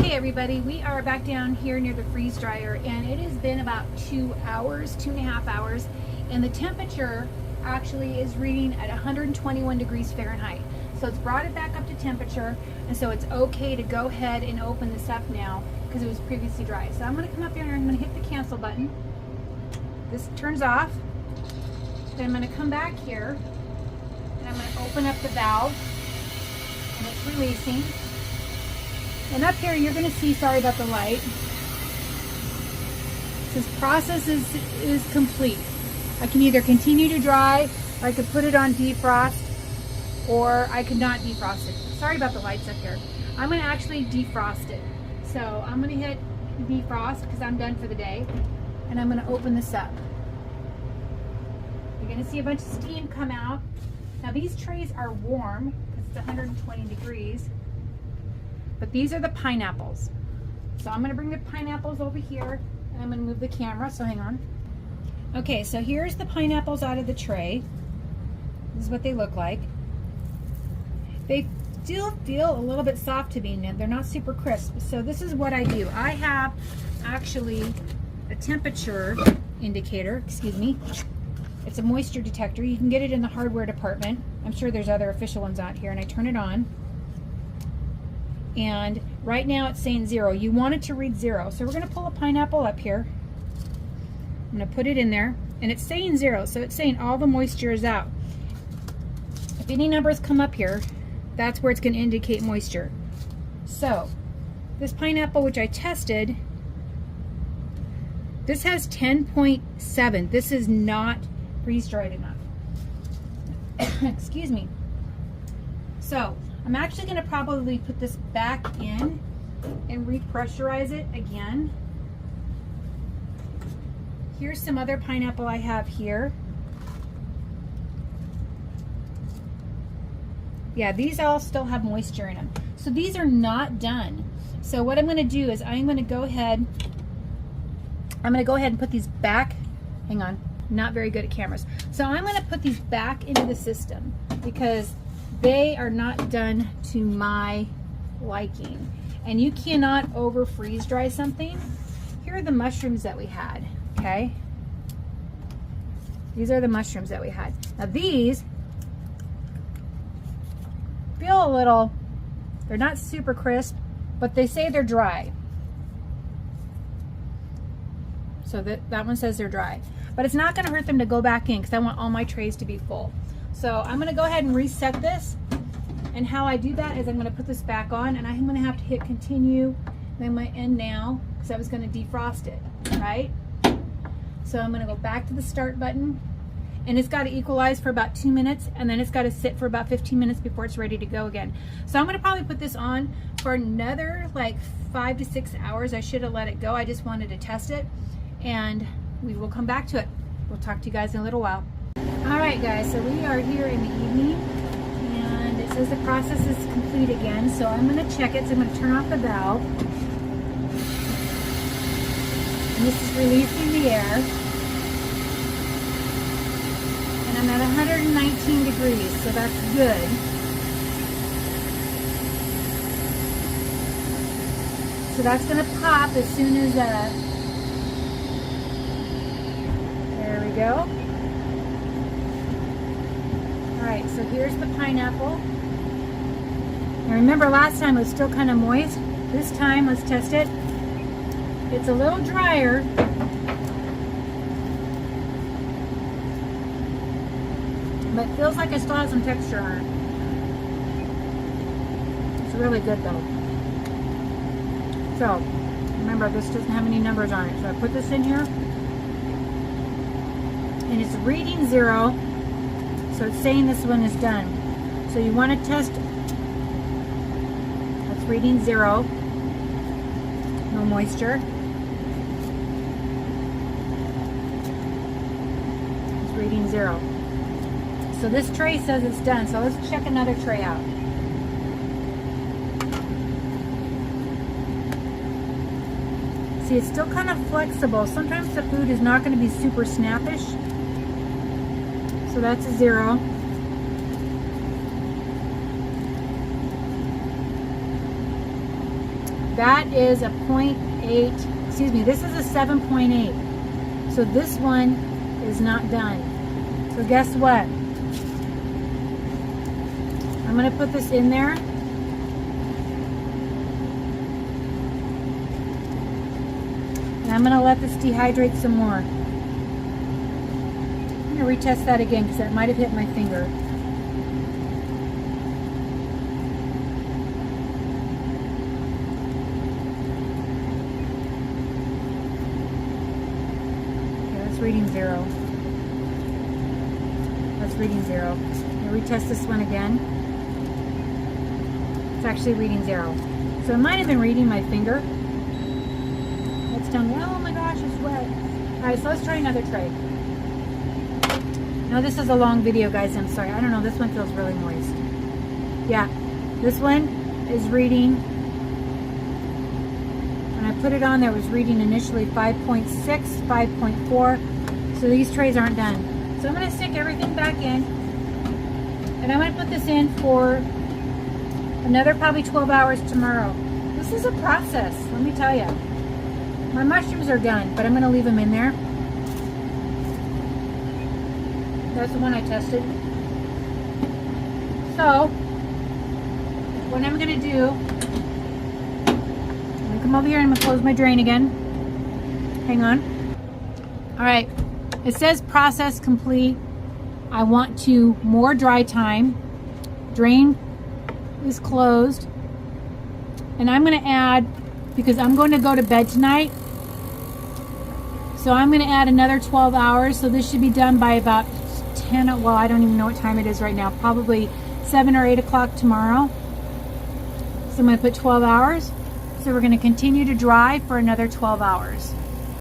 Hey everybody, we are back down here near the freeze dryer, and it has been about 2 hours, 2.5 hours, and the temperature actually is reading at 121 degrees Fahrenheit. So it's brought it back up to temperature, and so it's okay to go ahead and open this up now because it was previously dry. So I'm going to come up here and I'm going to hit the cancel button. This turns off. Then I'm going to come back here and I'm going to open up the valve, and it's releasing. And up here you're going to see, sorry about the light, this process is complete. I can either continue to dry, or I could put it on defrost, or I could not defrost it. Sorry about the lights up here. I'm going to actually defrost it. So I'm going to hit defrost because I'm done for the day, and I'm going to open this up. You're going to see a bunch of steam come out. Now these trays are warm because it's 120 degrees. But these are the pineapples. So I'm going to bring the pineapples over here, and I'm going to move the camera, so hang on. Okay, so here's the pineapples out of the tray. This is what they look like. They still feel a little bit soft to me, and they're not super crisp. So this is what I do. I have actually a temperature indicator, excuse me. It's a moisture detector. You can get it in the hardware department. I'm sure there's other official ones out here, and I turn it on. And right now it's saying 0. You want it to read 0. So we're going to pull a pineapple up here. I'm going to put it in there, and it's saying 0. So it's saying all the moisture is out. If any numbers come up here, that's where it's going to indicate moisture. So this pineapple, which I tested, this has 10.7. This is not freeze-dried enough. Excuse me. So I'm actually going to probably put this back in and repressurize it again. Here's some other pineapple I have here. Yeah, these all still have moisture in them. So these are not done. So what I'm going to do is I'm going to go ahead and put these back. Hang on, not very good at cameras. So I'm going to put these back into the system because they are not done to my liking. And you cannot over freeze dry something. Here are the mushrooms that we had, okay? These are the mushrooms that we had. Now these feel a little, they're not super crisp, but they say they're dry. So that one says they're dry. But it's not gonna hurt them to go back in because I want all my trays to be full. So I'm gonna go ahead and reset this. And how I do that is I'm gonna put this back on, and I'm gonna have to hit continue, and I'm gonna end now because I was gonna defrost it, right? So I'm gonna go back to the start button, and it's gotta equalize for about 2 minutes, and then it's gotta sit for about 15 minutes before it's ready to go again. So I'm gonna probably put this on for another like 5 to 6 hours. I should have let it go. I just wanted to test it, and we will come back to it. We'll talk to you guys in a little while. All right, guys, so we are here in the evening, and it says the process is complete again. So I'm going to check it. So I'm going to turn off the valve, and this is releasing the air, and I'm at 119 degrees, so that's good. So that's going to pop as soon as there we go. Alright, so here's the pineapple. Now remember last time it was still kind of moist. This time, let's test it. It's a little drier. But it feels like I still have some texture on it. It's really good though. So, remember this doesn't have any numbers on it. So I put this in here. And it's reading 0. So it's saying this one is done. So you want to test, that's reading 0, no moisture. It's reading 0. So this tray says it's done. So let's check another tray out. See, it's still kind of flexible. Sometimes the food is not going to be super snappish. So that's a 0. That is a 0.8, excuse me, this is a 7.8. So this one is not done. So guess what? I'm going to put this in there. And I'm going to let this dehydrate some more. I'm going to retest that again because that might have hit my finger. Okay, that's reading 0. That's reading 0. I'm going to retest this one again. It's actually reading 0. So it might have been reading my finger. It's down there. Oh my gosh, it's wet. Alright, so let's try another tray. Now this is a long video, guys. I'm sorry. I don't know. This one feels really moist. Yeah, this one is reading. When I put it on there, it was reading initially 5.6, 5.4. So these trays aren't done. So I'm going to stick everything back in. And I'm going to put this in for another probably 12 hours tomorrow. This is a process, let me tell you. My mushrooms are done, but I'm going to leave them in there. That's the one I tested. So, what I'm going to do, I'm going to come over here and I'm going to close my drain again. Hang on. Alright, it says process complete. I want to more dry time. Drain is closed. And I'm going to add, because I'm going to go to bed tonight, so I'm going to add another 12 hours. So this should be done by about 10, well, I don't even know what time it is right now, probably 7 or 8 o'clock tomorrow. So I'm going to put 12 hours. So we're going to continue to dry for another 12 hours.